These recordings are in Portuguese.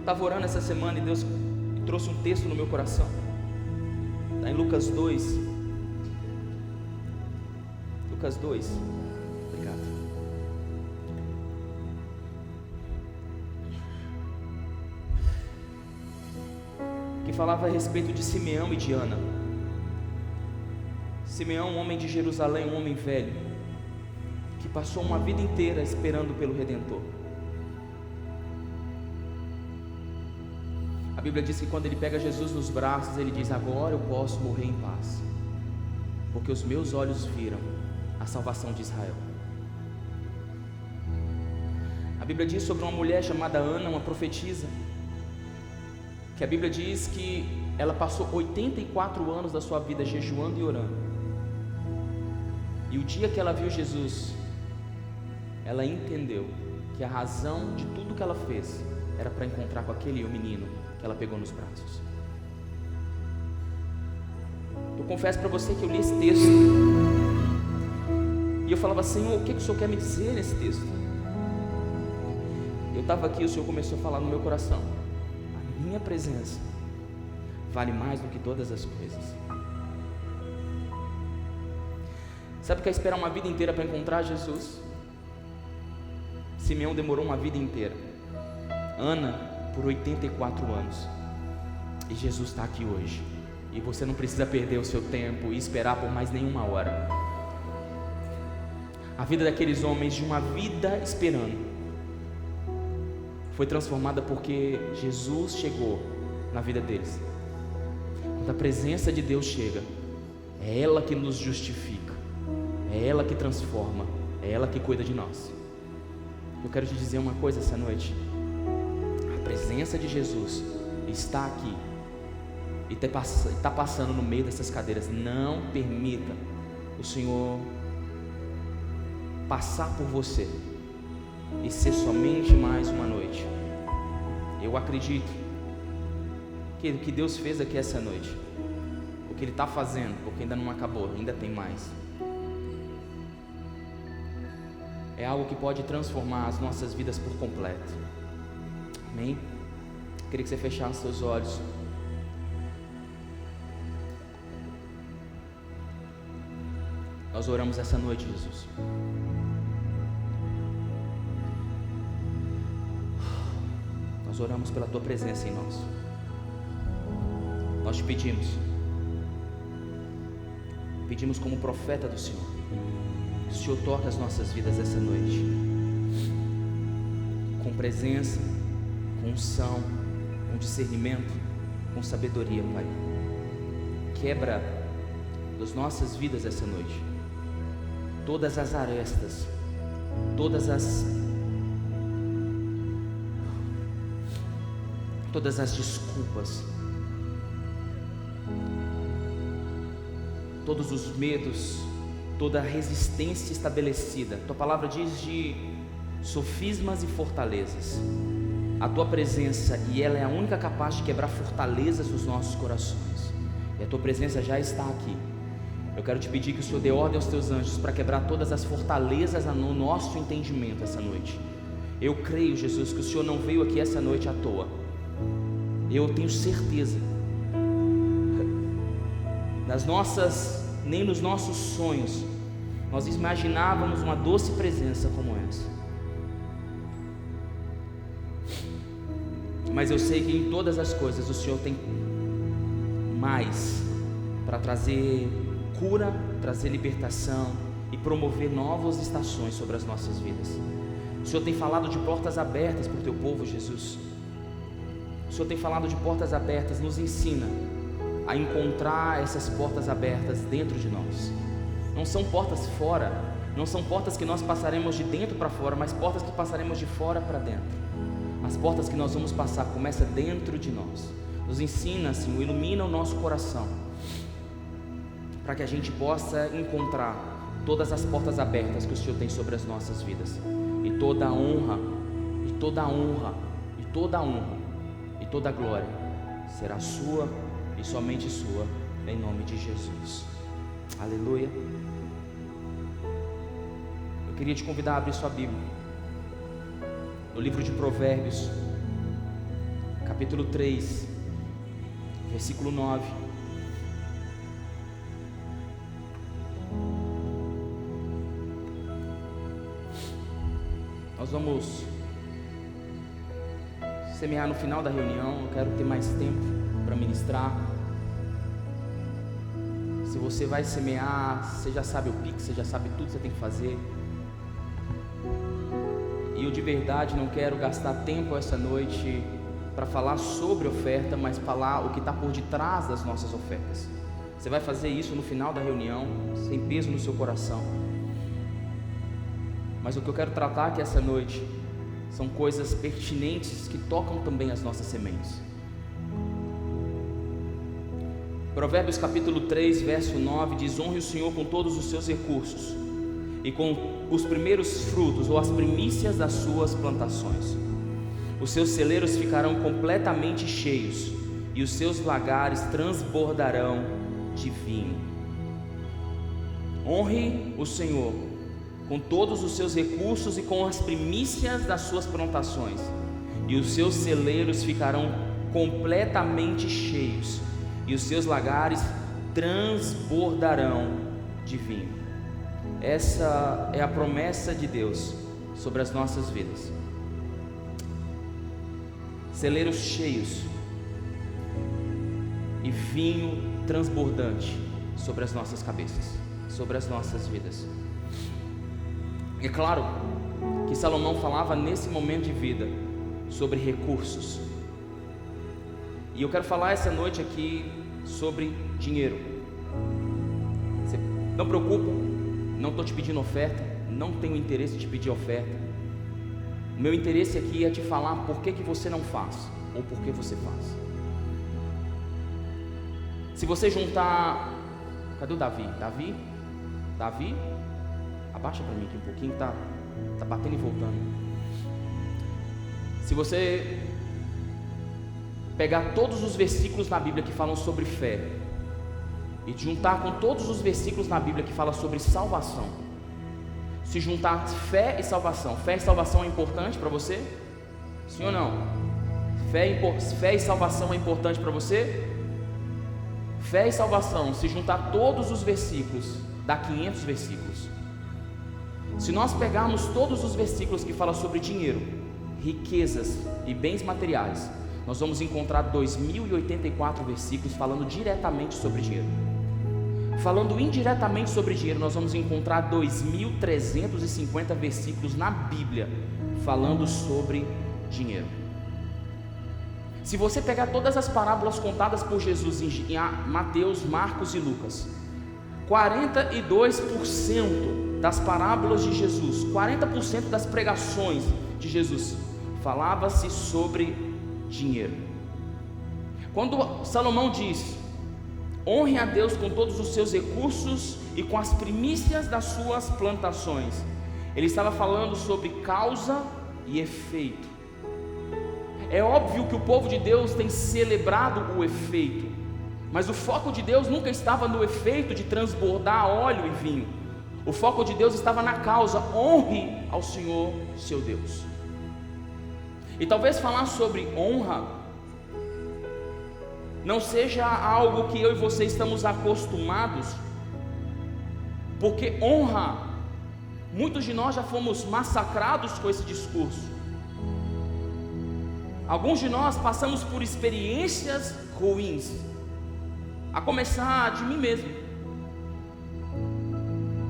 Estava orando essa semana e Deus trouxe um texto no meu coração. Está em Lucas 2. Lucas 2. Obrigado. Que falava a respeito de Simeão e de Ana. Simeão, um homem de Jerusalém, um homem velho, que passou uma vida inteira esperando pelo Redentor. A Bíblia diz que quando ele pega Jesus nos braços, ele diz: agora eu posso morrer em paz, porque os meus olhos viram a salvação de Israel. A Bíblia diz sobre uma mulher chamada Ana, uma profetisa, que a Bíblia diz que ela passou 84 anos da sua vida jejuando e orando. E o dia que ela viu Jesus, ela entendeu que a razão de tudo que ela fez era para encontrar com aquele menino que ela pegou nos braços. Eu confesso para você que eu li esse texto e eu falava: Senhor, o que o Senhor quer me dizer nesse texto? Eu estava aqui e o Senhor começou a falar no meu coração: a minha presença vale mais do que todas as coisas. Sabe o que é esperar uma vida inteira para encontrar Jesus? Simeão demorou uma vida inteira, Ana por 84 anos, e Jesus está aqui hoje, e você não precisa perder o seu tempo e esperar por mais nenhuma hora. A vida daqueles homens, de uma vida esperando, foi transformada porque Jesus chegou na vida deles. Quando a presença de Deus chega, é ela que nos justifica, é ela que transforma, é ela que cuida de nós. Eu quero te dizer uma coisa essa noite: a presença de Jesus está aqui e está passando no meio dessas cadeiras. Não permita o Senhor passar por você e ser somente mais uma noite. Eu acredito que o que Deus fez aqui essa noite, o que Ele está fazendo, porque ainda não acabou, ainda tem mais, é algo que pode transformar as nossas vidas por completo. Amém? Queria que você fechasse seus olhos. Nós oramos essa noite, Jesus. Nós oramos pela Tua presença em nós. Nós te pedimos como profeta do Senhor, que o Senhor toque as nossas vidas essa noite, com presença, com unção, com discernimento, com sabedoria, Pai. Quebra das nossas vidas essa noite todas as arestas, todas as desculpas, todos os medos, toda a resistência estabelecida. Tua palavra diz de sofismas e fortalezas. A Tua presença, e ela é a única capaz de quebrar fortalezas dos nossos corações, e a Tua presença já está aqui. Eu quero te pedir que o Senhor dê ordem aos Teus anjos para quebrar todas as fortalezas no nosso entendimento essa noite. Eu creio, Jesus, que o Senhor não veio aqui essa noite à toa. Eu tenho certeza, nem nos nossos sonhos nós imaginávamos uma doce presença como essa. Mas eu sei que em todas as coisas o Senhor tem mais para trazer cura, trazer libertação e promover novas estações sobre as nossas vidas. O Senhor tem falado de portas abertas para o Teu povo, Jesus. O Senhor tem falado de portas abertas. Nos ensina a encontrar essas portas abertas dentro de nós. Não são portas fora, não são portas que nós passaremos de dentro para fora, mas portas que passaremos de fora para dentro. As portas que nós vamos passar começam dentro de nós. Nos ensina, Senhor, ilumina o nosso coração, para que a gente possa encontrar todas as portas abertas que o Senhor tem sobre as nossas vidas. E toda a honra, e toda a honra, e toda a honra, e toda a glória será sua e somente sua, em nome de Jesus. Aleluia. Eu queria te convidar a abrir sua Bíblia no livro de Provérbios, capítulo 3, versículo 9. Nós vamos semear no final da reunião. Eu quero ter mais tempo para ministrar. Se você vai semear, você já sabe o Pix, você já sabe tudo que você tem que fazer. E eu de verdade não quero gastar tempo essa noite para falar sobre oferta, mas falar o que está por detrás das nossas ofertas. Você vai fazer isso no final da reunião, sem peso no seu coração. Mas o que eu quero tratar aqui essa noite são coisas pertinentes que tocam também as nossas sementes. Provérbios capítulo 3, verso 9 diz: honre o Senhor com todos os seus recursos e com os primeiros frutos ou as primícias das suas plantações. Os seus celeiros ficarão completamente cheios e os seus lagares transbordarão de vinho. Honre o Senhor com todos os seus recursos e com as primícias das suas plantações, e os seus celeiros ficarão completamente cheios e os seus lagares transbordarão de vinho. Essa é a promessa de Deus sobre as nossas vidas. Celeiros cheios e vinho transbordante sobre as nossas cabeças, sobre as nossas vidas. É claro que Salomão falava nesse momento de vida sobre recursos. E eu quero falar essa noite aqui sobre dinheiro. Você não preocupa, não estou te pedindo oferta, não tenho interesse de te pedir oferta. O meu interesse aqui é te falar por que você não faz, ou por que você faz. Se você juntar... Cadê o Davi? Davi? Abaixa para mim aqui um pouquinho, tá batendo e voltando. Se você pegar todos os versículos na Bíblia que falam sobre fé e juntar com todos os versículos na Bíblia que falam sobre salvação, se juntar fé e salvação é importante para você? Sim ou não? Fé e salvação é importante para você? Fé e salvação, se juntar todos os versículos, dá 500 versículos. Se nós pegarmos todos os versículos que falam sobre dinheiro, riquezas e bens materiais, nós vamos encontrar 2084 versículos falando diretamente sobre dinheiro. Falando indiretamente sobre dinheiro, nós vamos encontrar 2350 versículos na Bíblia falando sobre dinheiro. Se você pegar todas as parábolas contadas por Jesus em Mateus, Marcos e Lucas, 42% das parábolas de Jesus, 40% das pregações de Jesus, falava-se sobre dinheiro. Quando Salomão diz: honre a Deus com todos os seus recursos e com as primícias das suas plantações, ele estava falando sobre causa e efeito. É óbvio que o povo de Deus tem celebrado o efeito, mas o foco de Deus nunca estava no efeito de transbordar óleo e vinho. O foco de Deus estava na causa: honre ao Senhor seu Deus. E talvez falar sobre honra não seja algo que eu e você estamos acostumados, porque honra, muitos de nós já fomos massacrados com esse discurso. Alguns de nós passamos por experiências ruins, a começar de mim mesmo.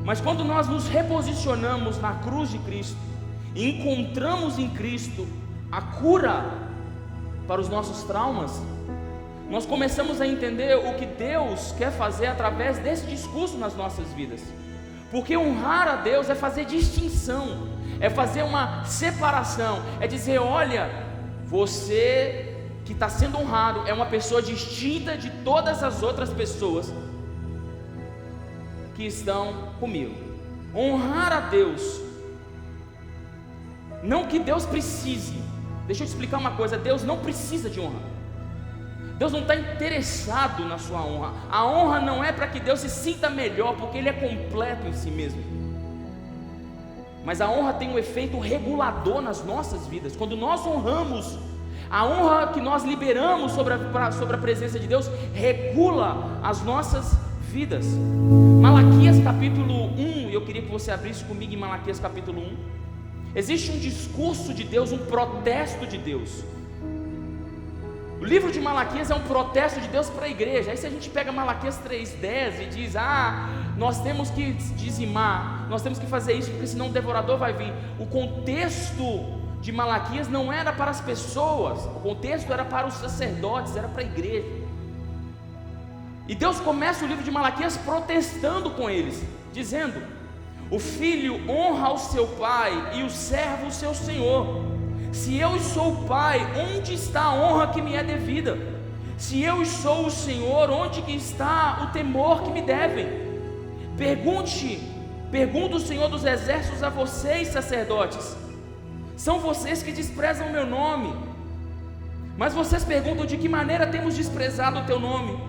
Mas quando nós nos reposicionamos na cruz de Cristo e encontramos em Cristo a cura para os nossos traumas, nós começamos a entender o que Deus quer fazer através desse discurso nas nossas vidas. Porque honrar a Deus é fazer distinção, é fazer uma separação, é dizer: olha, você que está sendo honrado é uma pessoa distinta de todas as outras pessoas que estão comigo. Honrar a Deus, não que Deus precise. Deixa eu te explicar uma coisa: Deus não precisa de honra. Deus não está interessado na sua honra. A honra não é para que Deus se sinta melhor, porque Ele é completo em si mesmo. Mas a honra tem um efeito regulador nas nossas vidas. Quando nós honramos, A honra que nós liberamos sobre a presença de Deus regula as nossas vidas. Malaquias capítulo 1, eu queria que você abrisse comigo em Malaquias capítulo 1. Existe um discurso de Deus, um protesto de Deus. O livro de Malaquias é um protesto de Deus para a igreja. Aí se a gente pega Malaquias 3:10 e diz: nós temos que dizimar, nós temos que fazer isso, porque senão o devorador vai vir. O contexto de Malaquias não era para as pessoas, o contexto era para os sacerdotes, era para a igreja. E Deus começa o livro de Malaquias protestando com eles, dizendo: o filho honra o seu pai e o servo o seu senhor. Se eu sou o pai, onde está a honra que me é devida? Se eu sou o Senhor, onde que está o temor que me devem? Pergunta o Senhor dos exércitos a vocês, sacerdotes. São vocês que desprezam o meu nome. Mas vocês perguntam: de que maneira temos desprezado o teu nome?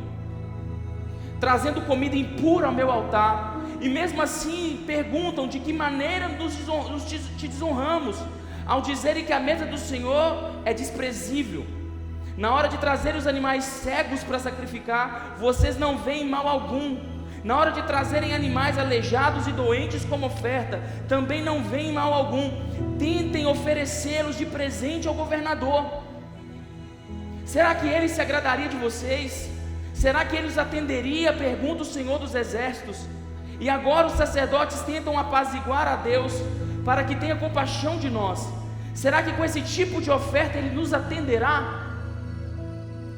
Trazendo comida impura ao meu altar. E mesmo assim perguntam: de que maneira te desonramos? Ao dizerem que a mesa do Senhor é desprezível. Na hora de trazer os animais cegos para sacrificar, vocês não veem mal algum. Na hora de trazerem animais aleijados e doentes como oferta, também não veem mal algum. Tentem oferecê-los de presente ao governador. Será que ele se agradaria de vocês? Será que ele os atenderia? Pergunta o Senhor dos exércitos. E agora os sacerdotes tentam apaziguar a Deus, para que tenha compaixão de nós. Será que com esse tipo de oferta ele nos atenderá?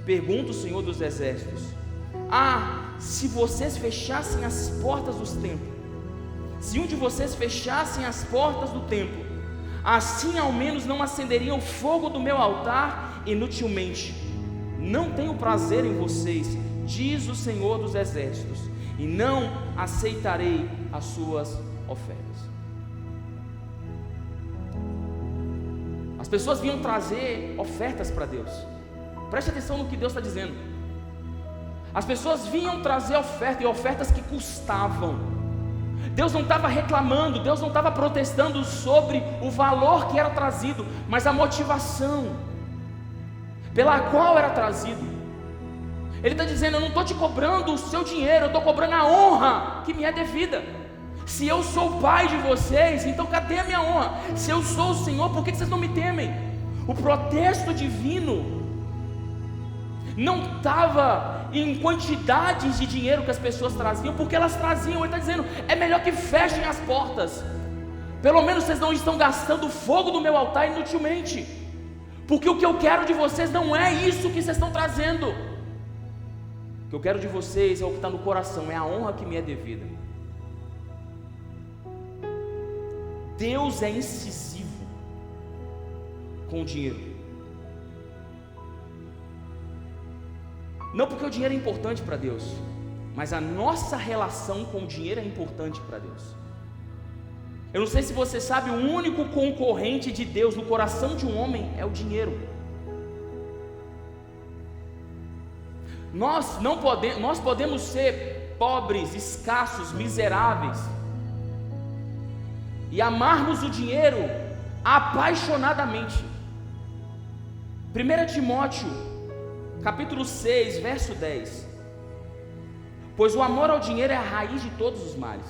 Pergunta o Senhor dos exércitos: se vocês fechassem as portas dos templos, se um de vocês fechassem as portas do templo, assim ao menos não acenderiam o fogo do meu altar inutilmente. Não tenho prazer em vocês, diz o Senhor dos exércitos, e não aceitarei as suas ofertas. As pessoas vinham trazer ofertas para Deus. Preste atenção no que Deus está dizendo. As pessoas vinham trazer ofertas, e ofertas que custavam. Deus não estava reclamando, Deus não estava protestando sobre o valor que era trazido, mas a motivação pela qual era trazido. Ele está dizendo: eu não estou te cobrando o seu dinheiro, eu estou cobrando a honra que me é devida. Se eu sou o pai de vocês, então cadê a minha honra? Se eu sou o Senhor, por que vocês não me temem? O protesto divino não estava em quantidades de dinheiro que as pessoas traziam, porque elas traziam. Ele está dizendo: é melhor que fechem as portas, pelo menos vocês não estão gastando o fogo do meu altar inutilmente, porque o que eu quero de vocês não é isso que vocês estão trazendo. O que eu quero de vocês é o que está no coração, é a honra que me é devida. Deus é incisivo com o dinheiro. Não porque o dinheiro é importante para Deus, mas a nossa relação com o dinheiro é importante para Deus. Eu não sei se você sabe, o único concorrente de Deus no coração de um homem é o dinheiro. Nós podemos ser pobres, escassos, miseráveis, e amarmos o dinheiro apaixonadamente. 1 Timóteo capítulo 6, verso 10: pois o amor ao dinheiro é a raiz de todos os males.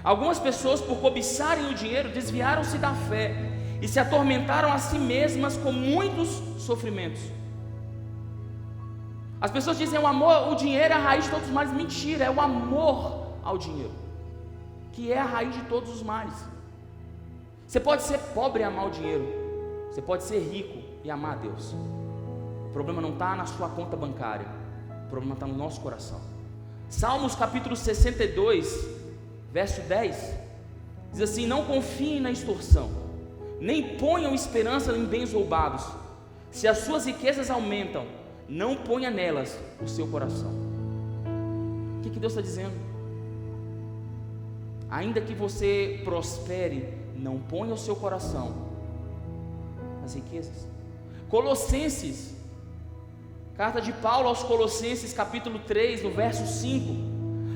Algumas pessoas, por cobiçarem o dinheiro, desviaram-se da fé e se atormentaram a si mesmas com muitos sofrimentos. As pessoas dizem: o dinheiro é a raiz de todos os males. Mentira, é o amor ao dinheiro que é a raiz de todos os males. Você pode ser pobre e amar o dinheiro, você pode ser rico e amar a Deus. O problema não está na sua conta bancária, o problema está no nosso coração. Salmos capítulo 62, verso 10, diz assim: não confiem na extorsão, nem ponham esperança em bens roubados. Se as suas riquezas aumentam, não ponha nelas o seu coração. O que Deus está dizendo? Ainda que você prospere, não ponha o seu coração nas riquezas. Colossenses, carta de Paulo aos Colossenses, capítulo 3, no verso 5: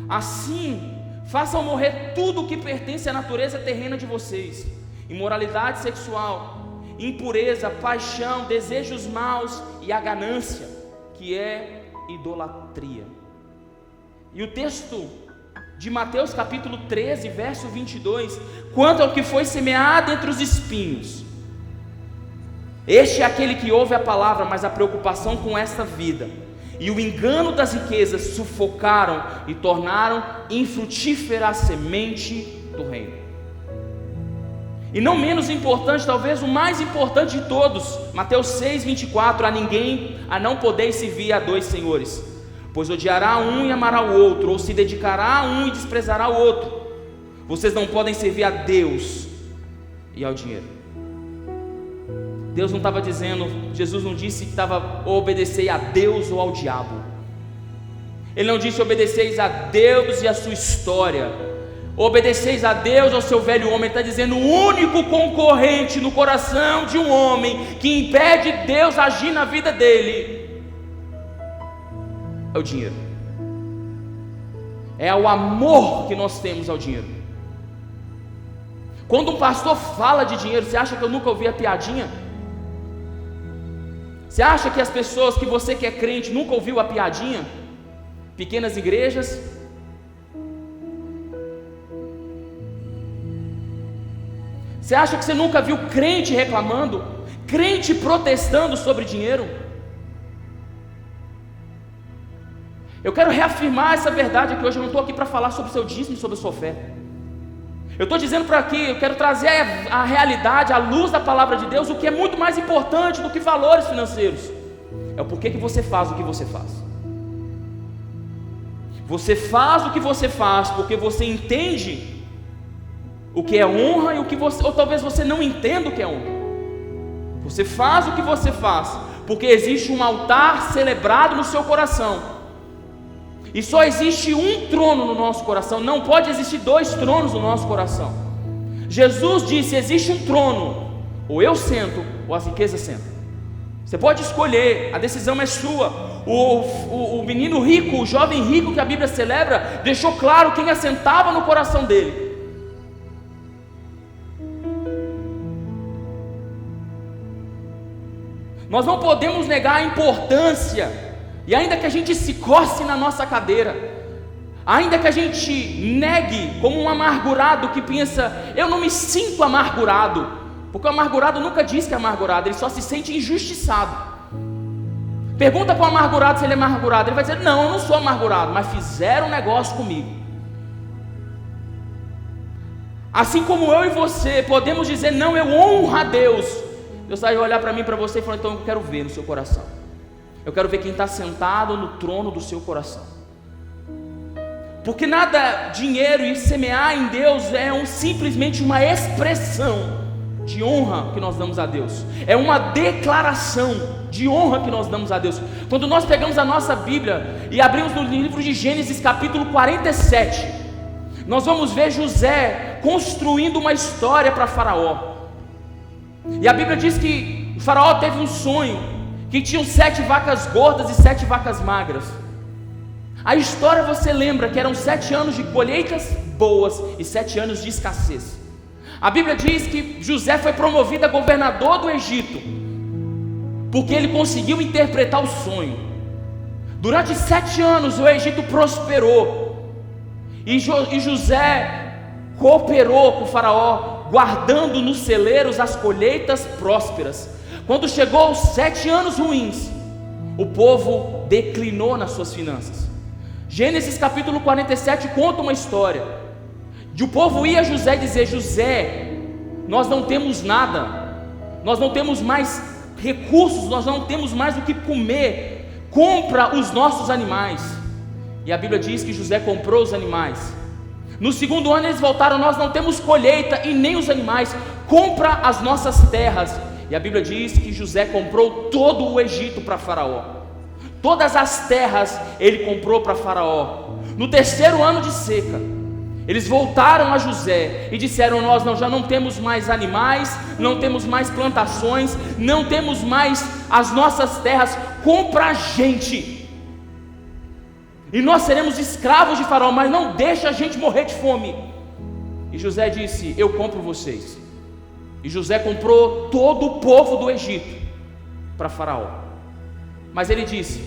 assim, façam morrer tudo o que pertence à natureza terrena de vocês: imoralidade sexual, impureza, paixão, desejos maus e a ganância, que é idolatria. E o texto de Mateus capítulo 13, verso 22, quanto ao que foi semeado entre os espinhos, este é aquele que ouve a palavra, mas a preocupação com esta vida e o engano das riquezas sufocaram e tornaram infrutífera a semente do reino. E não menos importante, talvez o mais importante de todos, Mateus 6, 24, a não podeis servir a dois senhores, pois odiará um e amará o outro, ou se dedicará a um e desprezará o outro. Vocês não podem servir a Deus e ao dinheiro. Deus não estava dizendo, Jesus não disse que estava obedecer a Deus ou ao diabo. Ele não disse obedeceis a Deus e a sua história, obedeceis a Deus ao seu velho homem. Ele está dizendo, o único concorrente no coração de um homem que impede Deus agir na vida dele é o dinheiro, é o amor que nós temos ao dinheiro. Quando um pastor fala de dinheiro, você acha que eu nunca ouvi a piadinha? Você acha que as pessoas, que você que é crente, nunca ouviu a piadinha? Pequenas igrejas. Você acha que você nunca viu crente reclamando? Crente protestando sobre dinheiro? Eu quero reafirmar essa verdade aqui hoje. Eu não estou aqui para falar sobre o seu dízimo, sobre a sua oferta. Eu estou dizendo para aqui, eu quero trazer a realidade, à luz da palavra de Deus, o que é muito mais importante do que valores financeiros. É o porquê que você faz o que você faz. Você faz o que você faz porque você entende o que é honra e o que você, ou talvez você não entenda o que é honra. Você faz o que você faz porque existe um altar celebrado no seu coração. E só existe um trono no nosso coração, não pode existir dois tronos no nosso coração. Jesus disse, existe um trono, ou eu sento, ou as riquezas sentam. Você pode escolher, a decisão é sua. O menino rico, o jovem rico que a Bíblia celebra, deixou claro quem assentava no coração dele. Nós não podemos negar a importância. E ainda que a gente se coce na nossa cadeira, ainda que a gente negue como um amargurado que pensa, eu não me sinto amargurado, porque o amargurado nunca diz que é amargurado, ele só se sente injustiçado. Pergunta para o amargurado se ele é amargurado, ele vai dizer, não, eu não sou amargurado, mas fizeram um negócio comigo. Assim como eu e você podemos dizer, não, eu honro a Deus. Deus vai olhar para mim, para você e falar, então eu quero ver no seu coração. Eu quero ver quem está sentado no trono do seu coração. Porque nada, dinheiro e semear em Deus é simplesmente uma expressão de honra que nós damos a Deus. É uma declaração de honra que nós damos a Deus. Quando nós pegamos a nossa Bíblia e abrimos no livro de Gênesis capítulo 47, nós vamos ver José construindo uma história para Faraó. E a Bíblia diz que o Faraó teve um sonho, que tinham 7 vacas gordas e 7 vacas magras. A história você lembra que eram 7 anos de colheitas boas e 7 anos de escassez. A Bíblia diz que José foi promovido a governador do Egito, porque ele conseguiu interpretar o sonho. Durante 7 anos o Egito prosperou, e José cooperou com o Faraó, guardando nos celeiros as colheitas prósperas. Quando chegou os 7 anos ruins, o povo declinou nas suas finanças. Gênesis capítulo 47 conta uma história de o povo ir a José e dizer, José, nós não temos nada, nós não temos mais recursos, nós não temos mais o que comer, compra os nossos animais. E a Bíblia diz que José comprou os animais. No segundo ano eles voltaram, nós não temos colheita e nem os animais, compra as nossas terras. E a Bíblia diz que José comprou todo o Egito para Faraó. Todas as terras ele comprou para Faraó. No terceiro ano de seca, eles voltaram a José e disseram, nós já não temos mais animais, não temos mais plantações, não temos mais as nossas terras, compra a gente, e nós seremos escravos de Faraó, mas não deixa a gente morrer de fome. E José disse, eu compro vocês. E José comprou todo o povo do Egito para Faraó. Mas ele disse: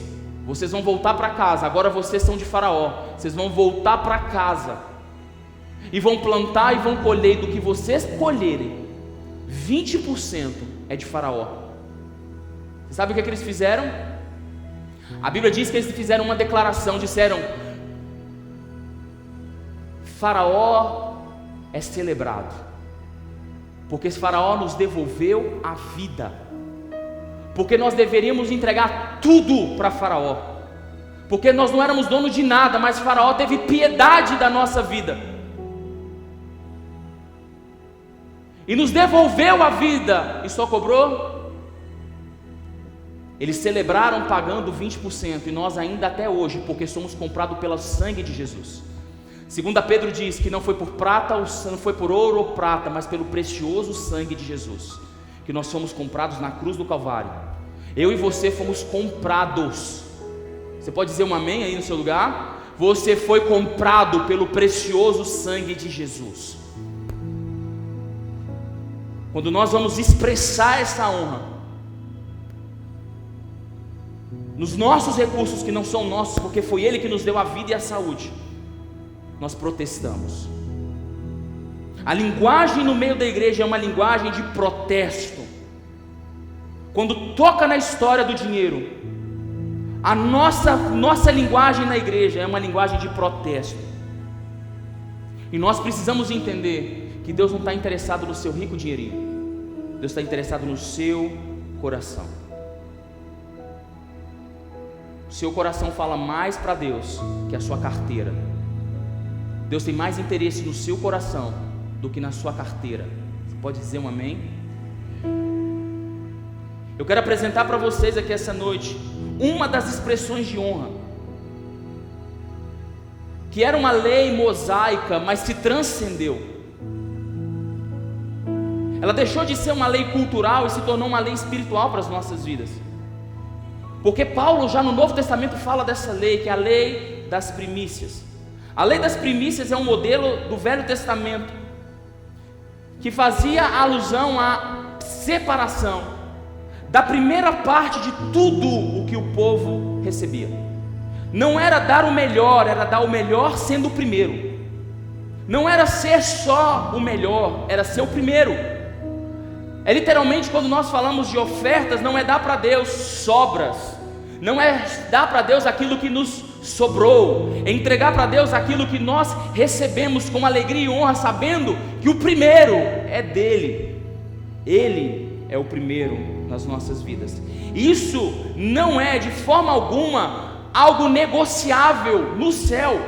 vocês vão voltar para casa, agora vocês são de Faraó, vocês vão voltar para casa e vão plantar e vão colher, do que vocês colherem, 20% é de Faraó. Você sabe o que eles fizeram? A Bíblia diz que eles fizeram uma declaração, disseram: Faraó é celebrado, porque esse Faraó nos devolveu a vida, porque nós deveríamos entregar tudo para Faraó, porque nós não éramos donos de nada, mas Faraó teve piedade da nossa vida e nos devolveu a vida, e só cobrou. Eles celebraram pagando 20%, e nós ainda até hoje, porque somos comprados pelo sangue de Jesus. 2 Pedro diz que não foi por prata, não foi por ouro ou prata, mas pelo precioso sangue de Jesus, que nós fomos comprados na cruz do Calvário. Eu e você fomos comprados. Você pode dizer um amém aí no seu lugar? Você foi comprado pelo precioso sangue de Jesus. Quando nós vamos expressar essa honra, nos nossos recursos que não são nossos, porque foi Ele que nos deu a vida e a saúde, nós protestamos. A linguagem no meio da igreja é uma linguagem de protesto. Quando toca na história do dinheiro, a nossa linguagem na igreja é uma linguagem de protesto. E nós precisamos entender que Deus não está interessado no seu rico dinheirinho. Deus está interessado no seu coração. O seu coração fala mais para Deus que a sua carteira. Deus tem mais interesse no seu coração do que na sua carteira. Você pode dizer um amém? Eu quero apresentar para vocês aqui essa noite uma das expressões de honra, que era uma lei mosaica, mas se transcendeu. Ela deixou de ser uma lei cultural e se tornou uma lei espiritual para as nossas vidas. Porque Paulo já no Novo Testamento fala dessa lei, que é a lei das primícias. A lei das primícias é um modelo do Velho Testamento, que fazia alusão à separação da primeira parte de tudo o que o povo recebia. Não era dar o melhor, era dar o melhor sendo o primeiro. Não era ser só o melhor, era ser o primeiro. É literalmente, quando nós falamos de ofertas, não é dar para Deus sobras, não é dar para Deus aquilo que nos sobrou, é entregar para Deus aquilo que nós recebemos com alegria e honra, sabendo que o primeiro é dele. Ele é o primeiro nas nossas vidas. Isso não é de forma alguma algo negociável no céu.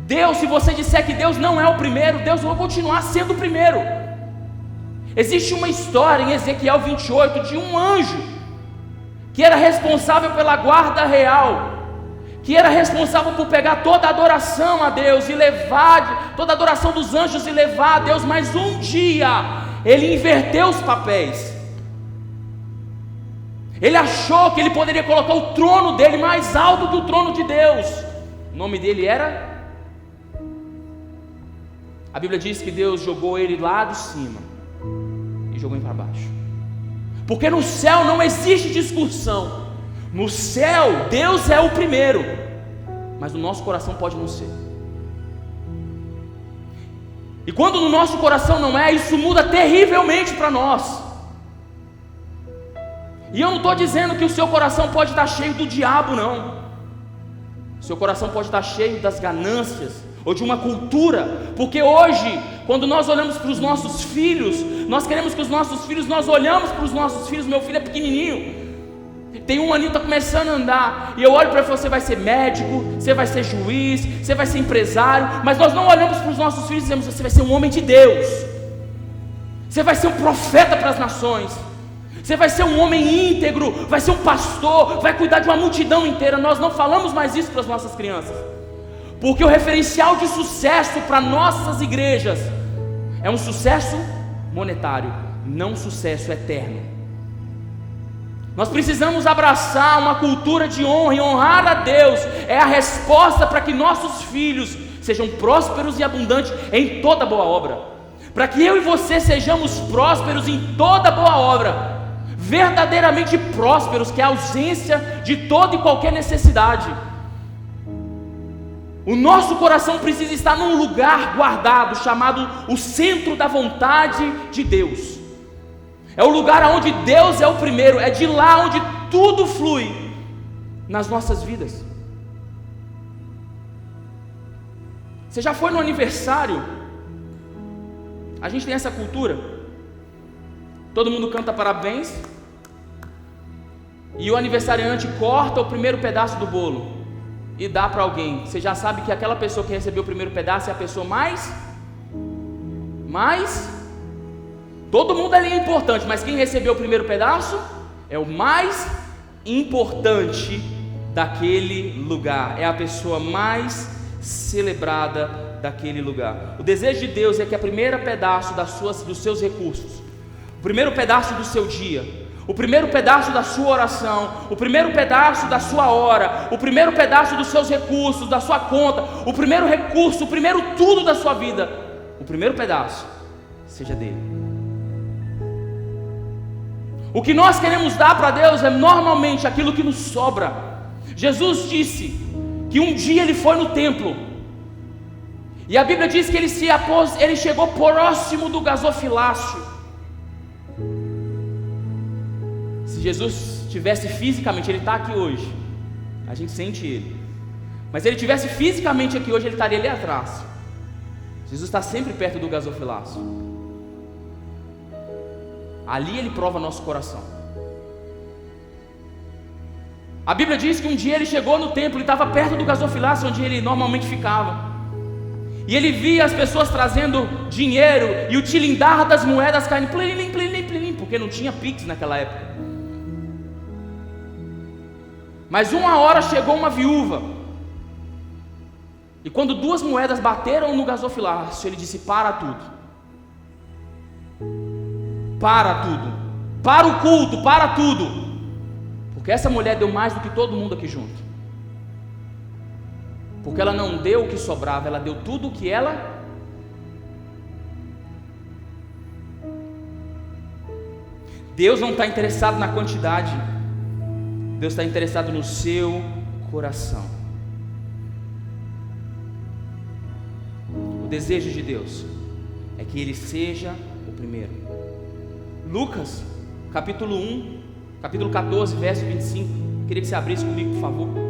Deus, se você disser que Deus não é o primeiro, Deus vai continuar sendo o primeiro. Existe uma história em Ezequiel 28 de um anjo que era responsável pela guarda real, que era responsável por pegar toda a adoração a Deus e levar toda a adoração dos anjos e levar a Deus, mas um dia ele inverteu os papéis. Ele achou que ele poderia colocar o trono dele mais alto que o trono de Deus. O nome dele era... A Bíblia diz que Deus jogou ele lá de cima e jogou ele para baixo. Porque no céu não existe discussão. No céu Deus é o primeiro, mas no nosso coração pode não ser. E quando no nosso coração não é, isso muda terrivelmente para nós. E eu não estou dizendo que o seu coração pode estar cheio do diabo, não. O seu coração pode estar cheio das ganâncias ou de uma cultura, porque hoje, quando nós olhamos para os nossos filhos, nós queremos que os nossos filhos, nós olhamos para os nossos filhos, meu filho é pequenininho, tem um aninho, está começando a andar, e eu olho para ele e falo, você vai ser médico, você vai ser juiz, você vai ser empresário, mas nós não olhamos para os nossos filhos e dizemos, você vai ser um homem de Deus, você vai ser um profeta para as nações, você vai ser um homem íntegro, vai ser um pastor, vai cuidar de uma multidão inteira. Nós não falamos mais isso para as nossas crianças, porque o referencial de sucesso para nossas igrejas é um sucesso monetário, não um sucesso eterno. Nós precisamos abraçar uma cultura de honra, e honrar a Deus é a resposta para que nossos filhos sejam prósperos e abundantes em toda boa obra. para que eu e você sejamos prósperos em toda boa obra, verdadeiramente prósperos, que é a ausência de toda e qualquer necessidade. O nosso coração precisa estar num lugar guardado, chamado o centro da vontade de Deus. É o lugar onde Deus é o primeiro, é de lá onde tudo flui nas nossas vidas. Você já foi no aniversário? A gente tem essa cultura. Todo mundo canta parabéns e o aniversariante corta o primeiro pedaço do bolo e dá para alguém. Você já sabe que aquela pessoa que recebeu o primeiro pedaço é a pessoa mais todo mundo ali é importante, mas quem recebeu o primeiro pedaço é o mais importante daquele lugar, é a pessoa mais celebrada daquele lugar. O desejo de Deus é que o primeiro pedaço dos seus recursos, o primeiro pedaço do seu dia, o primeiro pedaço da sua oração, o primeiro pedaço da sua hora, o primeiro pedaço dos seus recursos, da sua conta, o primeiro recurso, o primeiro tudo da sua vida, o primeiro pedaço seja dele. O que nós queremos dar para Deus é normalmente aquilo que nos sobra. Jesus disse que um dia ele foi no templo, e a Bíblia diz que ele chegou próximo do gasofilácio. Se Jesus estivesse fisicamente, ele está aqui hoje, a gente sente ele, mas se ele estivesse fisicamente aqui hoje, ele estaria ali atrás. Jesus está sempre perto do gasofilácio. Ali ele prova nosso coração. A Bíblia diz que um dia ele chegou no templo, ele estava perto do gasofilácio onde ele normalmente ficava, e ele via as pessoas trazendo dinheiro e o tilindar das moedas caindo, plilim, plilim, plilim, porque não tinha Pix naquela época. Mas uma hora chegou uma viúva, e quando 2 moedas bateram no gasofilácio, ele disse: para tudo. Para tudo, para o culto, para tudo, porque essa mulher deu mais do que todo mundo aqui junto, porque ela não deu o que sobrava, ela deu tudo o que ela. Deus não está interessado na quantidade, Deus está interessado no seu coração. O desejo de Deus é que Ele seja o primeiro. Lucas, capítulo 1, capítulo 14, verso 25. Queria que você abrisse comigo, por favor.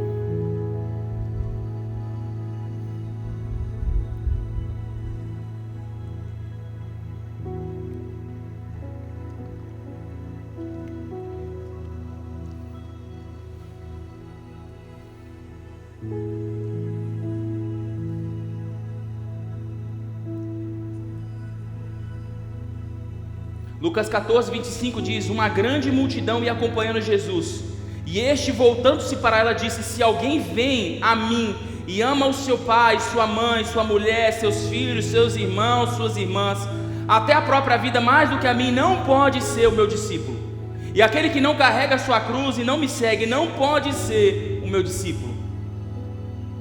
Lucas 14, 25 diz: uma grande multidão ia acompanhando Jesus, e este, voltando-se para ela, disse: se alguém vem a mim e ama o seu pai, sua mãe, sua mulher, seus filhos, seus irmãos, suas irmãs, até a própria vida mais do que a mim, não pode ser o meu discípulo. E aquele que não carrega a sua cruz e não me segue, não pode ser o meu discípulo.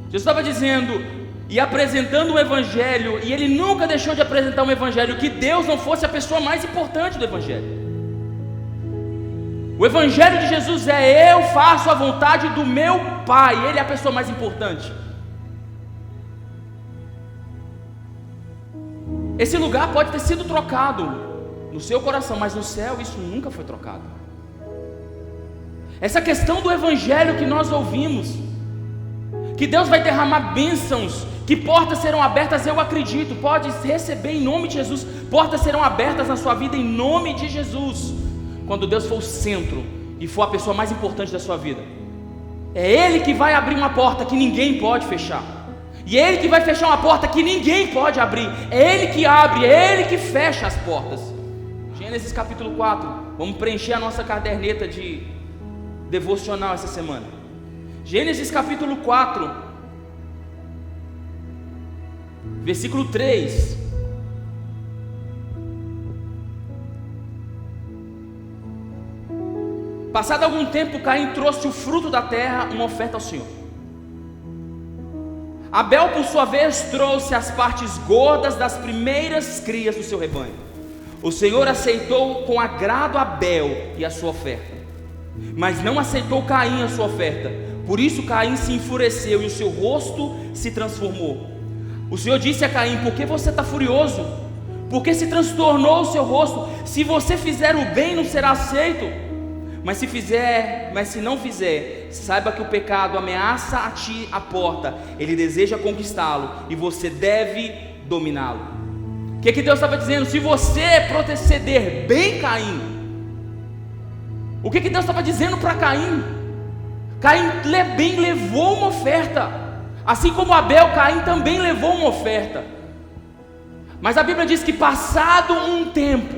Jesus estava dizendo e apresentando o Evangelho, e ele nunca deixou de apresentar um Evangelho, que Deus não fosse a pessoa mais importante do Evangelho. O Evangelho de Jesus é: eu faço a vontade do meu Pai, Ele é a pessoa mais importante. Esse lugar pode ter sido trocado no seu coração, mas no céu isso nunca foi trocado. Essa questão do Evangelho que nós ouvimos, que Deus vai derramar bênçãos, que portas serão abertas, eu acredito, pode receber em nome de Jesus. Portas serão abertas na sua vida em nome de Jesus, quando Deus for o centro e for a pessoa mais importante da sua vida. É Ele que vai abrir uma porta que ninguém pode fechar, e é Ele que vai fechar uma porta que ninguém pode abrir. É Ele que abre, é Ele que fecha as portas. Gênesis capítulo 4, vamos preencher a nossa caderneta de devocional essa semana. Gênesis capítulo 4, versículo 3. Passado algum tempo, Caim trouxe o fruto da terra, uma oferta ao Senhor. Abel, por sua vez, trouxe as partes gordas das primeiras crias do seu rebanho. O Senhor aceitou com agrado Abel e a sua oferta, mas não aceitou Caim a sua oferta. Por isso Caim se enfureceu e o seu rosto se transformou. O Senhor disse a Caim: por que você está furioso? Por que se transtornou o seu rosto? Se você fizer o bem, não será aceito. Mas se não fizer, saiba que o pecado ameaça a ti a porta. Ele deseja conquistá-lo e você deve dominá-lo. O que Deus estava dizendo? Se você proceder bem, Caim. O que Deus estava dizendo para Caim? Caim bem levou uma oferta, assim como Abel, Caim também levou uma oferta. Mas a Bíblia diz que passado um tempo,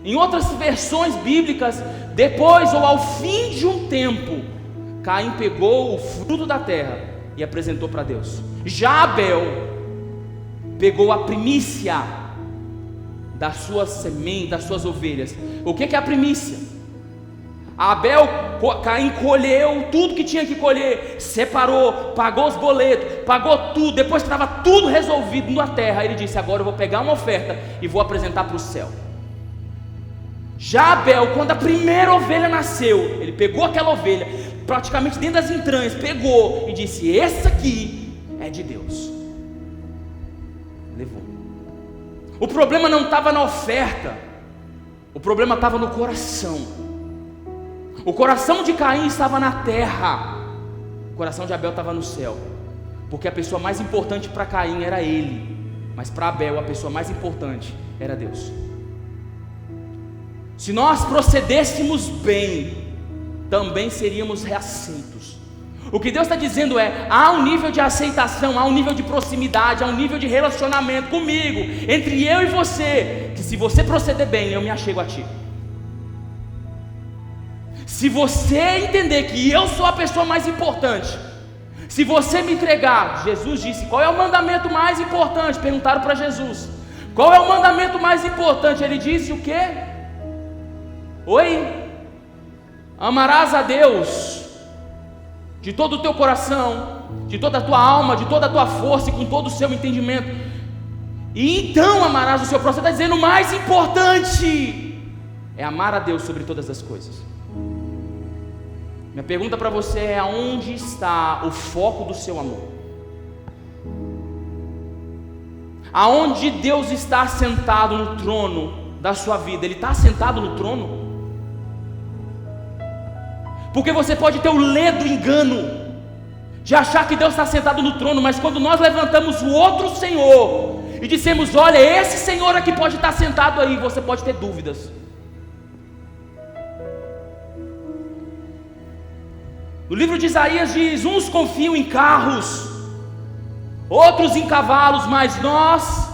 em outras versões bíblicas, depois ou ao fim de um tempo, Caim pegou o fruto da terra e apresentou para Deus. Já Abel pegou a primícia das suas sementes, das suas ovelhas. O que é a primícia? Caim colheu tudo que tinha que colher, separou, pagou os boletos, pagou tudo. Depois que estava tudo resolvido na terra, ele disse: agora eu vou pegar uma oferta e vou apresentar para o céu. Já Abel, quando a primeira ovelha nasceu, ele pegou aquela ovelha, praticamente dentro das entranhas, pegou e disse: essa aqui é de Deus. Levou. O problema não estava na oferta, o problema estava no coração. O coração de Caim estava na terra, o coração de Abel estava no céu. Porque a pessoa mais importante para Caim era ele, mas para Abel a pessoa mais importante era Deus. Se nós procedêssemos bem, também seríamos reaceitos. O que Deus está dizendo é: há um nível de aceitação, há um nível de proximidade, há um nível de relacionamento comigo, entre eu e você, que se você proceder bem, eu me achego a ti. Se você entender que eu sou a pessoa mais importante, se você me entregar, Jesus disse: qual é o mandamento mais importante? Perguntaram para Jesus: qual é o mandamento mais importante? Ele disse o quê? Oi? Amarás a Deus de todo o teu coração, de toda a tua alma, de toda a tua força e com todo o seu entendimento, e então amarás o seu próximo. Está dizendo: o mais importante é amar a Deus sobre todas as coisas. Minha pergunta para você é: aonde está o foco do seu amor? Aonde Deus está sentado no trono da sua vida? Ele está sentado no trono? Porque você pode ter o ledo engano de achar que Deus está sentado no trono, mas quando nós levantamos o outro Senhor e dissemos: olha, esse Senhor aqui pode estar sentado aí, você pode ter dúvidas. No livro de Isaías diz: uns confiam em carros, outros em cavalos, mas nós,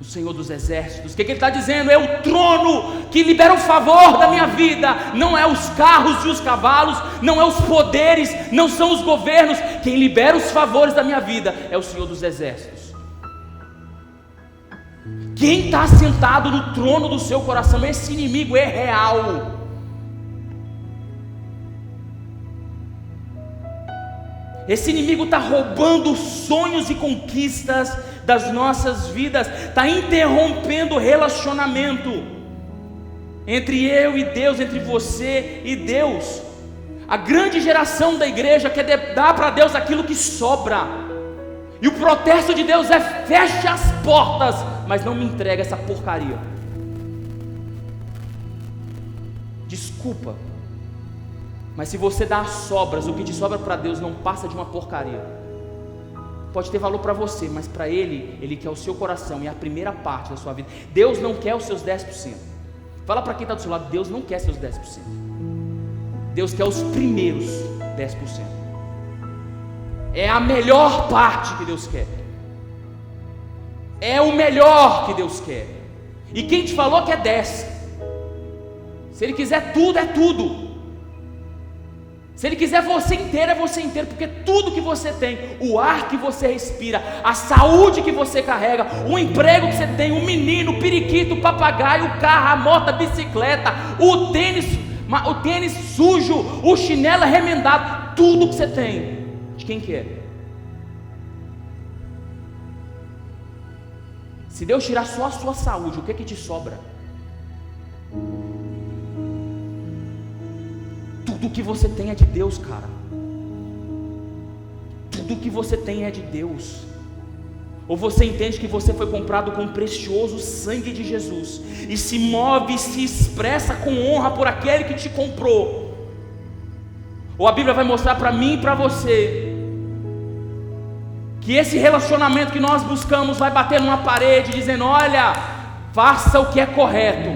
o Senhor dos exércitos. O que ele está dizendo? É o trono que libera o favor da minha vida. Não é os carros e os cavalos, não é os poderes, não são os governos. Quem libera os favores da minha vida é o Senhor dos exércitos. Quem está sentado no trono do seu coração? Esse inimigo é real. Esse inimigo está roubando sonhos e conquistas das nossas vidas, está interrompendo o relacionamento entre eu e Deus, entre você e Deus. A grande geração da igreja quer dar para Deus aquilo que sobra, e o protesto de Deus é: feche as portas, mas não me entrega essa porcaria. Desculpa, mas se você dá as sobras, o que te sobra para Deus não passa de uma porcaria. Pode ter valor para você, mas para Ele, Ele quer o seu coração, e a primeira parte da sua vida. Deus não quer os seus 10%. Fala para quem está do seu lado: Deus não quer seus 10%. Deus quer os primeiros 10%. É a melhor parte que Deus quer. É o melhor que Deus quer. E quem te falou que é 10? Se Ele quiser tudo, é tudo. Se Ele quiser você inteiro, é você inteiro, porque tudo que você tem, o ar que você respira, a saúde que você carrega, o emprego que você tem, o menino, o periquito, o papagaio, o carro, a moto, a bicicleta, o tênis, o tênis sujo, o chinelo remendado, tudo que você tem, de quem que é? Se Deus tirar só a sua saúde, o que é que te sobra? Tudo que você tem é de Deus, cara. Tudo que você tem é de Deus. Ou você entende que você foi comprado com o precioso sangue de Jesus e se move e se expressa com honra por aquele que te comprou. Ou a Bíblia vai mostrar para mim e para você que esse relacionamento que nós buscamos vai bater numa parede dizendo: olha, faça o que é correto.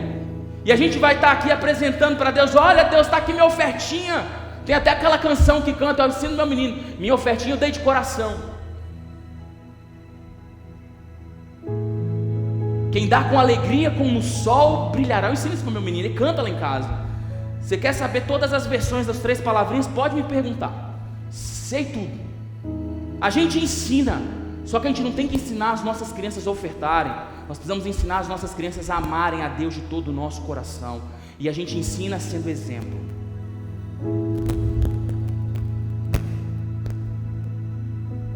E a gente vai estar aqui apresentando para Deus: olha, Deus, está aqui minha ofertinha. Tem até aquela canção que canta, eu ensino meu menino: minha ofertinha eu dei de coração. Quem dá com alegria como o sol brilhará. Eu ensino isso para meu menino, ele canta lá em casa. Você quer saber todas as versões das 3 palavrinhas? Pode me perguntar, sei tudo. A gente ensina, só que a gente não tem que ensinar as nossas crianças a ofertarem. Nós precisamos ensinar as nossas crianças a amarem a Deus de todo o nosso coração. E a gente ensina sendo exemplo.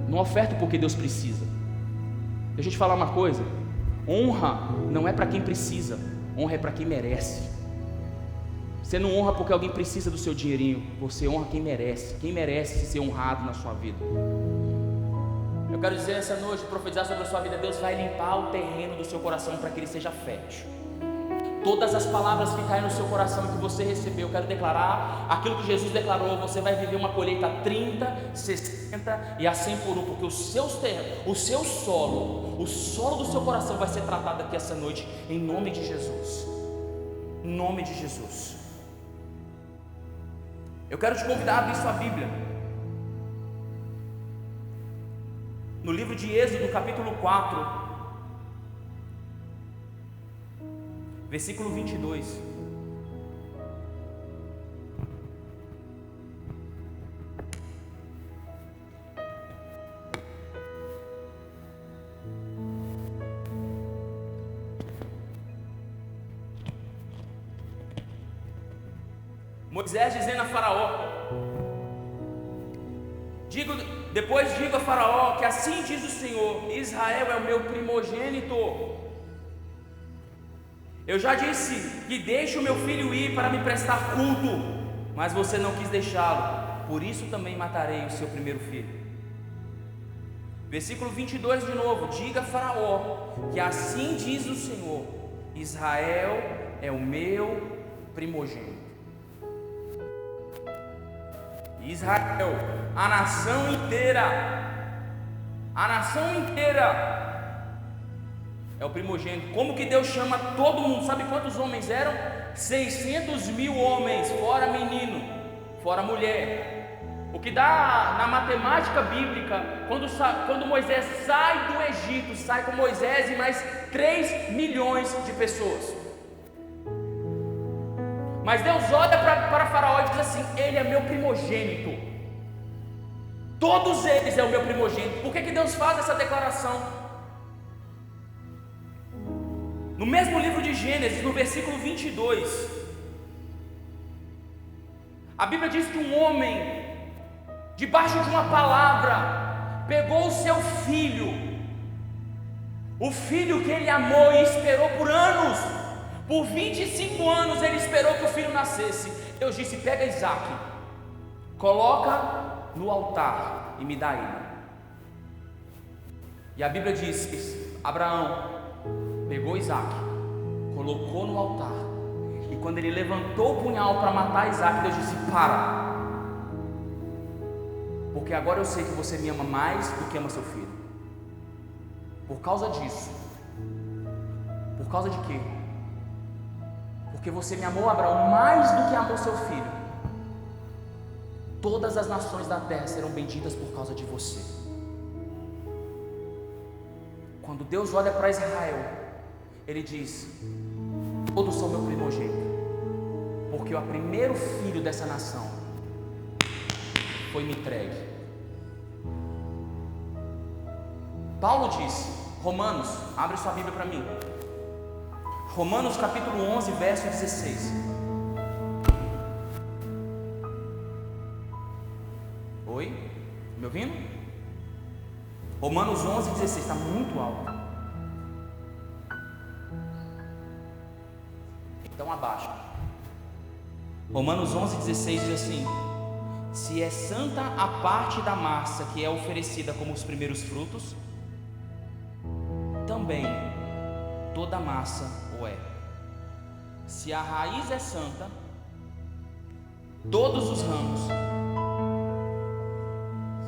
Não oferta porque Deus precisa. Deixa eu te falar uma coisa: honra não é para quem precisa, honra é para quem merece. Você não honra porque alguém precisa do seu dinheirinho, você honra quem merece ser honrado na sua vida. Eu quero dizer essa noite, profetizar sobre a sua vida: Deus vai limpar o terreno do seu coração para que ele seja fértil. Todas as palavras que caem no seu coração que você recebeu, eu quero declarar aquilo que Jesus declarou: você vai viver uma colheita 30, 60 e a 100 por 1, porque o solo do seu coração vai ser tratado aqui essa noite, em nome de Jesus. Em nome de Jesus. Eu quero te convidar a abrir sua Bíblia no livro de Êxodo, capítulo 4, versículo 22. Moisés dizendo a Faraó: depois diga a Faraó que assim diz o Senhor: Israel é o meu primogênito. Eu já disse que deixe o meu filho ir para me prestar culto, mas você não quis deixá-lo, por isso também matarei o seu primeiro filho. Versículo 22 de novo: diga a Faraó que assim diz o Senhor: Israel é o meu primogênito. Israel, a nação inteira é o primogênito. Como que Deus chama todo mundo? Sabe quantos homens eram? 600 mil homens, fora menino, fora mulher. O que dá na matemática bíblica, quando Moisés sai do Egito, sai com Moisés e mais 3 milhões de pessoas. Mas Deus olha para Faraó e diz assim: ele é meu primogênito. Todos eles é o meu primogênito. Por que Deus faz essa declaração? No mesmo livro de Gênesis, no versículo 22, a Bíblia diz que um homem, debaixo de uma palavra, pegou o seu filho, o filho que ele amou e esperou por anos. Por 25 anos ele esperou que o filho nascesse. Deus disse: pega Isaac, coloca no altar e me dá ele. E a Bíblia diz que Abraão pegou Isaac, colocou no altar, e quando ele levantou o punhal para matar Isaac, Deus disse: para, porque agora eu sei que você me ama mais do que ama seu filho. Por causa disso. Por causa de quê? Porque você me amou, Abraão, mais do que amou seu filho. Todas as nações da terra serão benditas por causa de você. Quando Deus olha para Israel, Ele diz: todos são meu primogênito, porque o primeiro filho dessa nação foi me entregue. Paulo disse, Romanos, abre sua Bíblia para mim, Romanos capítulo 11, verso 16. Oi? Me ouvindo? Romanos 11:16, está muito alto. Então abaixa. Romanos 11:16 diz assim: se é santa a parte da massa que é oferecida como os primeiros frutos, também toda a massa o é. Se a raiz é santa, todos os ramos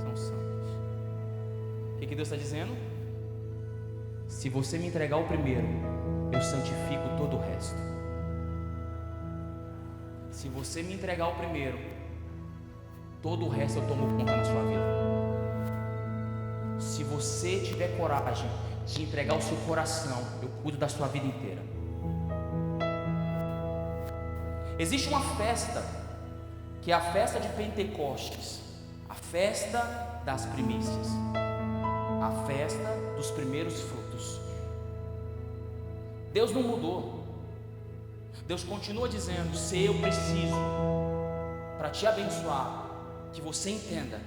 são santos. O que Deus está dizendo? Se você me entregar o primeiro, eu santifico todo o resto. Se você me entregar o primeiro, todo o resto eu tomo conta na sua vida. Se você tiver coragem de entregar o seu coração, eu cuido da sua vida inteira. Existe uma festa, que é a festa de Pentecostes, a festa das primícias, a festa dos primeiros frutos. Deus não mudou. Deus continua dizendo: se eu preciso, para te abençoar, que você entenda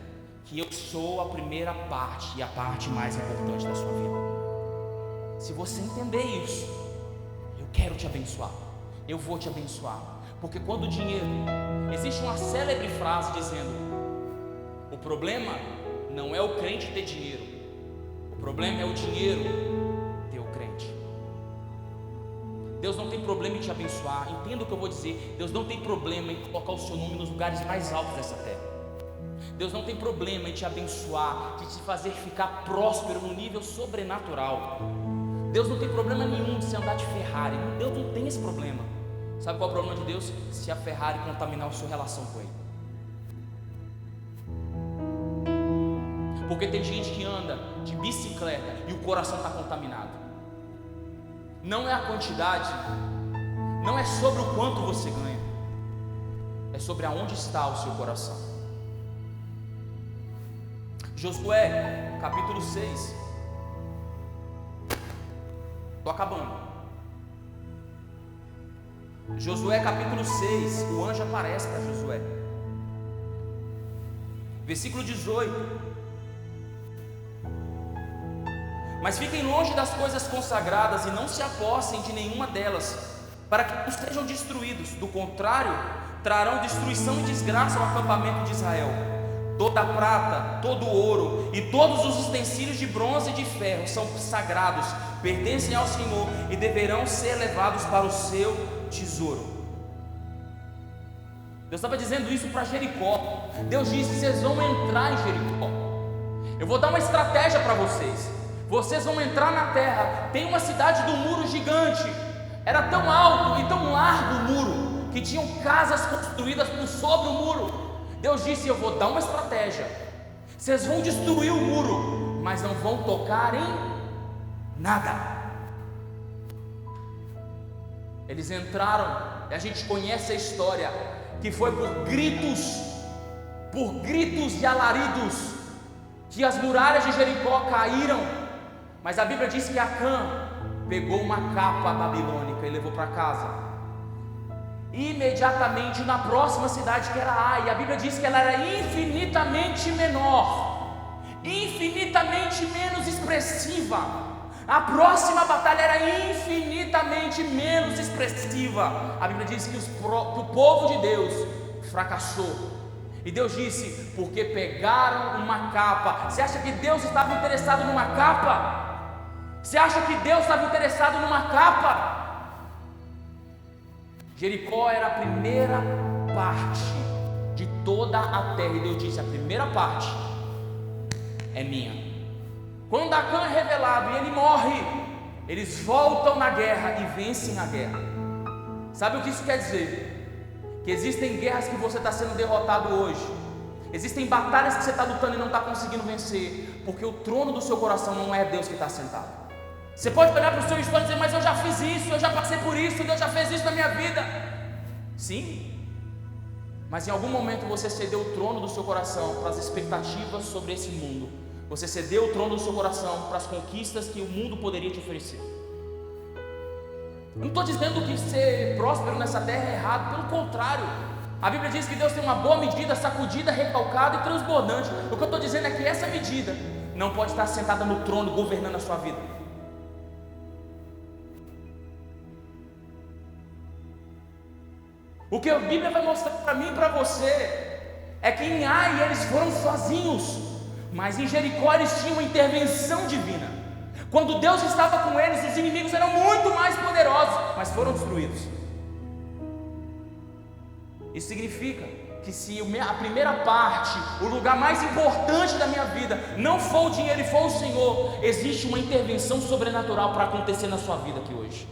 que eu sou a primeira parte e a parte mais importante da sua vida. Se você entender isso, eu quero te abençoar, eu vou te abençoar. Porque quando o dinheiro, existe uma célebre frase dizendo: o problema não é o crente ter dinheiro, o problema é o dinheiro ter o crente. Deus não tem problema em te abençoar. Entenda o que eu vou dizer. Deus não tem problema em colocar o seu nome nos lugares mais altos dessa terra. Deus não tem problema em te abençoar, de te fazer ficar próspero no nível sobrenatural. Deus não tem problema nenhum de você andar de Ferrari. Deus não tem esse problema. Sabe qual é o problema de Deus? Se a Ferrari contaminar a sua relação com Ele. Porque tem gente que anda de bicicleta e o coração está contaminado. Não é a quantidade, não é sobre o quanto você ganha, é sobre aonde está o seu coração. Josué, capítulo 6. Estou acabando. Josué capítulo 6, o anjo aparece para Josué. Versículo 18: mas fiquem longe das coisas consagradas e não se apossem de nenhuma delas, para que não sejam destruídos. Do contrário, trarão destruição e desgraça ao acampamento de Israel. Toda a prata, todo o ouro e todos os utensílios de bronze e de ferro são sagrados, pertencem ao Senhor e deverão ser levados para o seu tesouro. Deus estava dizendo isso para Jericó. Deus disse: vocês vão entrar em Jericó. Eu vou dar uma estratégia para vocês. Vocês vão entrar na terra. Tem uma cidade do muro gigante. Era tão alto e tão largo o muro que tinham casas construídas por sobre o muro. Deus disse: eu vou dar uma estratégia. Vocês vão destruir o muro, mas não vão tocar em nada. Eles entraram, e a gente conhece a história, que foi por gritos e alaridos, que as muralhas de Jericó caíram. Mas a Bíblia diz que Acã pegou uma capa babilônica e levou para casa. Imediatamente na próxima cidade, que era Ai, a Bíblia diz que ela era infinitamente menor, infinitamente menos expressiva. A próxima batalha era infinitamente menos expressiva. A Bíblia diz que o povo de Deus fracassou. E Deus disse: porque pegaram uma capa. Você acha que Deus estava interessado numa capa? Você acha que Deus estava interessado numa capa? Jericó era a primeira parte de toda a terra. E Deus disse: a primeira parte é minha. Quando Acã é revelado e ele morre, eles voltam na guerra e vencem a guerra. Sabe o que isso quer dizer? Que existem guerras que você está sendo derrotado hoje. Existem batalhas que você está lutando e não está conseguindo vencer, porque o trono do seu coração não é Deus que está sentado. Você pode olhar para o seu história e dizer: mas eu já fiz isso, eu já passei por isso, Deus já fez isso na minha vida. Sim, mas em algum momento você cedeu o trono do seu coração para as expectativas sobre esse mundo. Você cedeu o trono do seu coração para as conquistas que o mundo poderia te oferecer. Eu não estou dizendo que ser próspero nessa terra é errado, pelo contrário. A Bíblia diz que Deus tem uma boa medida, sacudida, recalcada e transbordante. O que eu estou dizendo é que essa medida não pode estar sentada no trono governando a sua vida. O que a Bíblia vai mostrar para mim e para você é que em Ai eles foram sozinhos, mas em Jericó eles tinham uma intervenção divina. Quando Deus estava com eles, os inimigos eram muito mais poderosos, mas foram destruídos. Isso significa que se a primeira parte, o lugar mais importante da minha vida, não for o dinheiro e for o Senhor, existe uma intervenção sobrenatural para acontecer na sua vida aqui hoje.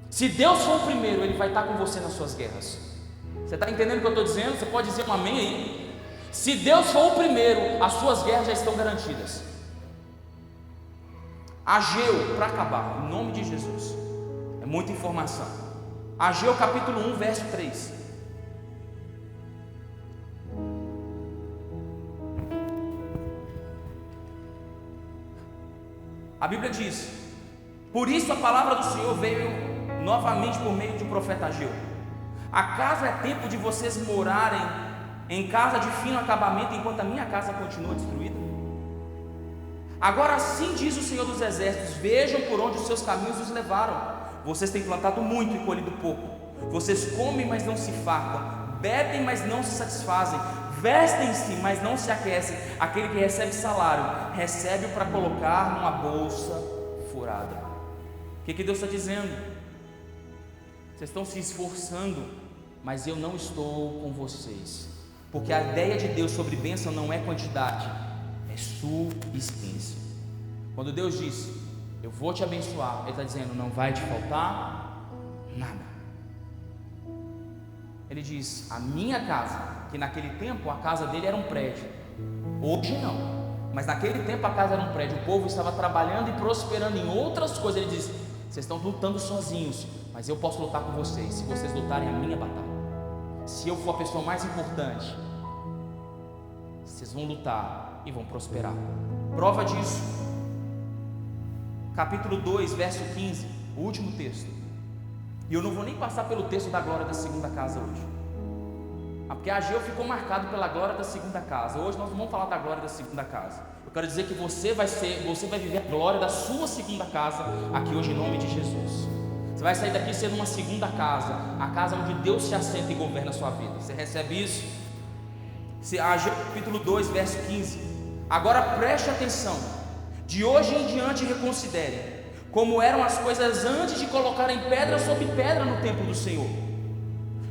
Se Deus for o primeiro, Ele vai estar com você nas suas guerras. Você está entendendo o que eu estou dizendo? Você pode dizer um amém aí? Se Deus for o primeiro, as suas guerras já estão garantidas. Ageu, para acabar, em nome de Jesus, é muita informação. Ageu capítulo 1, verso 3. A Bíblia diz: por isso a palavra do Senhor veio novamente por meio de um profeta Ageu. Acaso é tempo de vocês morarem em casa de fino acabamento, enquanto a minha casa continua destruída? Agora assim diz o Senhor dos Exércitos: vejam por onde os seus caminhos os levaram. Vocês têm plantado muito e colhido pouco. Vocês comem, mas não se fartam. Bebem, mas não se satisfazem. Vestem-se, mas não se aquecem. Aquele que recebe salário, recebe-o para colocar numa bolsa furada. O que Deus está dizendo? Vocês estão se esforçando, mas eu não estou com vocês. Porque a ideia de Deus sobre bênção não é quantidade, é substância. Quando Deus diz: eu vou te abençoar, Ele está dizendo: não vai te faltar nada. Ele diz: a minha casa, que naquele tempo a casa dele era um prédio, hoje não, mas naquele tempo a casa era um prédio, o povo estava trabalhando e prosperando em outras coisas. Ele diz: vocês estão lutando sozinhos, mas eu posso lutar com vocês, se vocês lutarem a minha batalha. Se eu for a pessoa mais importante, vocês vão lutar e vão prosperar. Prova disso, capítulo 2, verso 15, o último texto. E eu não vou nem passar pelo texto da glória da segunda casa hoje, porque Ageu ficou marcado pela glória da segunda casa. Hoje nós não vamos falar da glória da segunda casa. Eu quero dizer que você vai viver a glória da sua segunda casa aqui hoje, em nome de Jesus. Você vai sair daqui sendo uma segunda casa, a casa onde Deus se assenta e governa a sua vida. Você recebe isso? Ageu capítulo 2, verso 15. Agora preste atenção, de hoje em diante reconsidere como eram as coisas antes de colocarem pedra sobre pedra no templo do Senhor.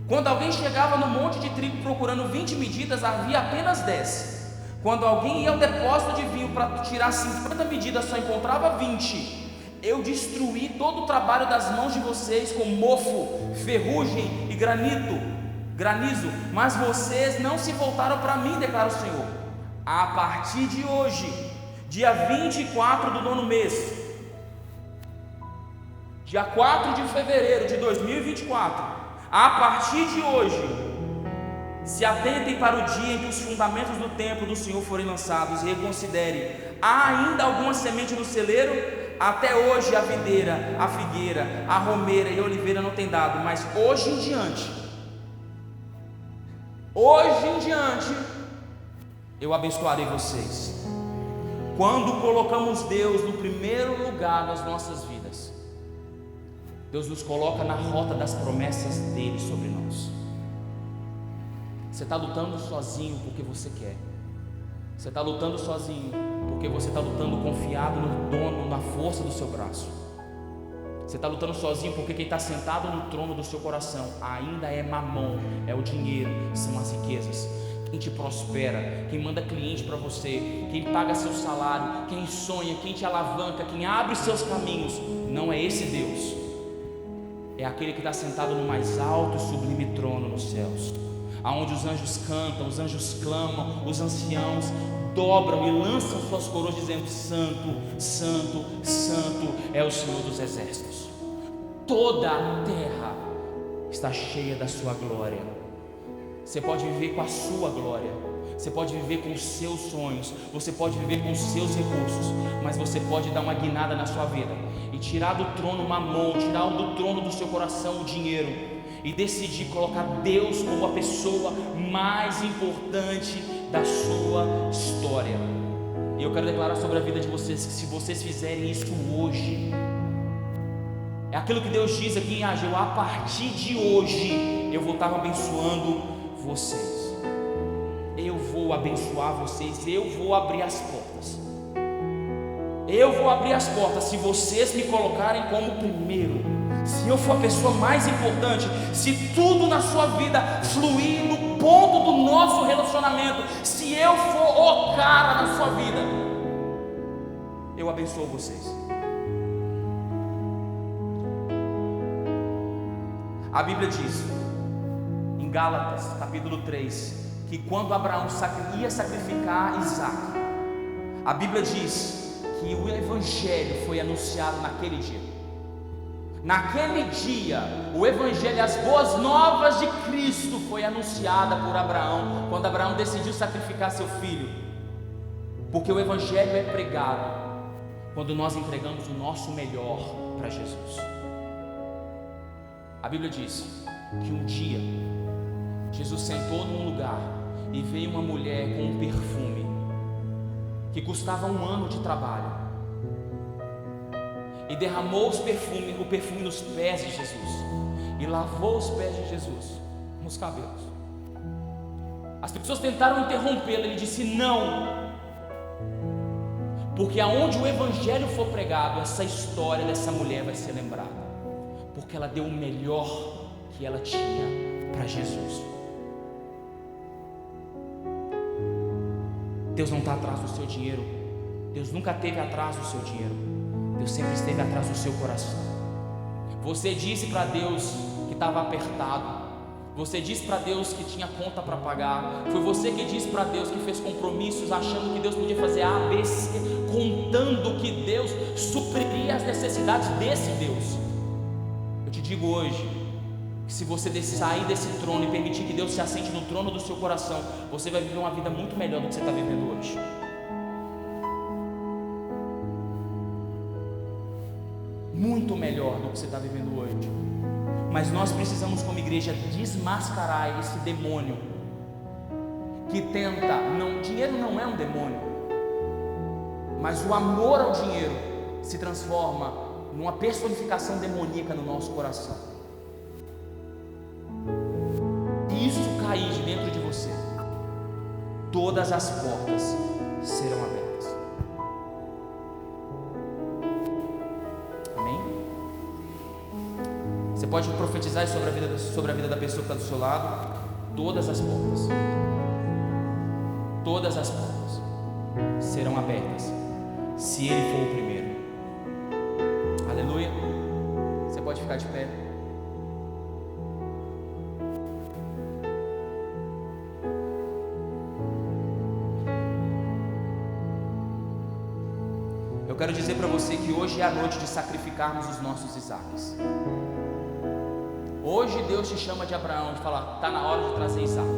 Quando alguém chegava no monte de trigo procurando 20 medidas, havia apenas 10. Quando alguém ia ao depósito de vinho para tirar 50 medidas, só encontrava 20. Eu destruí todo o trabalho das mãos de vocês com mofo, ferrugem e granizo, mas vocês não se voltaram para mim, declara o Senhor. A partir de hoje, dia 24 do 9º mês, dia 4 de fevereiro de 2024, a partir de hoje, se atentem para o dia em que os fundamentos do templo do Senhor forem lançados e reconsiderem: há ainda alguma semente no celeiro? Até hoje a videira, a figueira, a romeira e a oliveira não tem dado, mas hoje em diante, eu abençoarei vocês. Quando colocamos Deus no primeiro lugar nas nossas vidas, Deus nos coloca na rota das promessas dele sobre nós. Você está lutando sozinho porque você quer. Você está lutando sozinho porque você está lutando confiado no dono, na força do seu braço. Você está lutando sozinho porque quem está sentado no trono do seu coração ainda é Mamon, é o dinheiro, são as riquezas. Quem te prospera, quem manda cliente para você, quem paga seu salário, quem sonha, quem te alavanca, quem abre seus caminhos, não é esse Deus. É aquele que está sentado no mais alto e sublime trono nos céus, aonde os anjos cantam, os anjos clamam, os anciãos dobram e lançam suas coroas dizendo: Santo, Santo, Santo é o Senhor dos Exércitos. Toda a terra está cheia da sua glória. Você pode viver com a sua glória, você pode viver com os seus sonhos, você pode viver com os seus recursos, mas você pode dar uma guinada na sua vida e tirar do trono Mamon, tirar do trono do seu coração o dinheiro e decidir colocar Deus como a pessoa mais importante da sua história. E eu quero declarar sobre a vida de vocês que se vocês fizerem isso hoje, é aquilo que Deus diz aqui em Ageu: a partir de hoje eu vou estar abençoando vocês. Eu vou abençoar vocês, eu vou abrir as portas. Eu vou abrir as portas se vocês me colocarem como primeiro. Se eu for a pessoa mais importante, se tudo na sua vida fluir no ponto do nosso relacionamento, se eu for o cara na sua vida, eu abençoo vocês. A Bíblia diz em Gálatas capítulo 3 que quando Abraão ia sacrificar Isaac, a Bíblia diz que o Evangelho foi anunciado naquele dia. Naquele dia, o Evangelho, as boas novas de Cristo foi anunciada por Abraão, quando Abraão decidiu sacrificar seu filho. Porque o Evangelho é pregado quando nós entregamos o nosso melhor para Jesus. A Bíblia diz que um dia Jesus sentou num lugar e veio uma mulher com um perfume que custava 1 ano de trabalho, e derramou o perfume nos pés de Jesus, e lavou os pés de Jesus nos cabelos. As pessoas tentaram interrompê-lo, ele disse não, porque aonde o Evangelho for pregado, essa história dessa mulher vai ser lembrada, porque ela deu o melhor que ela tinha para Jesus. Deus não está atrás do seu dinheiro. Deus nunca esteve atrás do seu dinheiro. Deus sempre esteve atrás do seu coração. Você disse para Deus que estava apertado. Você disse para Deus que tinha conta para pagar. Foi você que disse para Deus que fez compromissos achando que Deus podia fazer A, B, C, contando que Deus supriria as necessidades desse Deus. Eu te digo hoje que se você sair desse trono e permitir que Deus se assente no trono do seu coração, você vai viver uma vida muito melhor do que você está vivendo hoje. Muito melhor do que você está vivendo hoje. Mas nós precisamos, como igreja, desmascarar esse demônio que tenta, dinheiro não é um demônio, mas o amor ao dinheiro se transforma numa personificação demoníaca no nosso coração. Isso cair de dentro de você, todas as portas serão abertas. Amém? Você pode profetizar sobre a vida da pessoa que está do seu lado. Todas as portas serão abertas, se ele for o primeiro. Aleluia. Você pode ficar de pé. Eu quero dizer para você que hoje é a noite de sacrificarmos os nossos Isaques. Hoje Deus te chama de Abraão e fala: está na hora de trazer Isaac.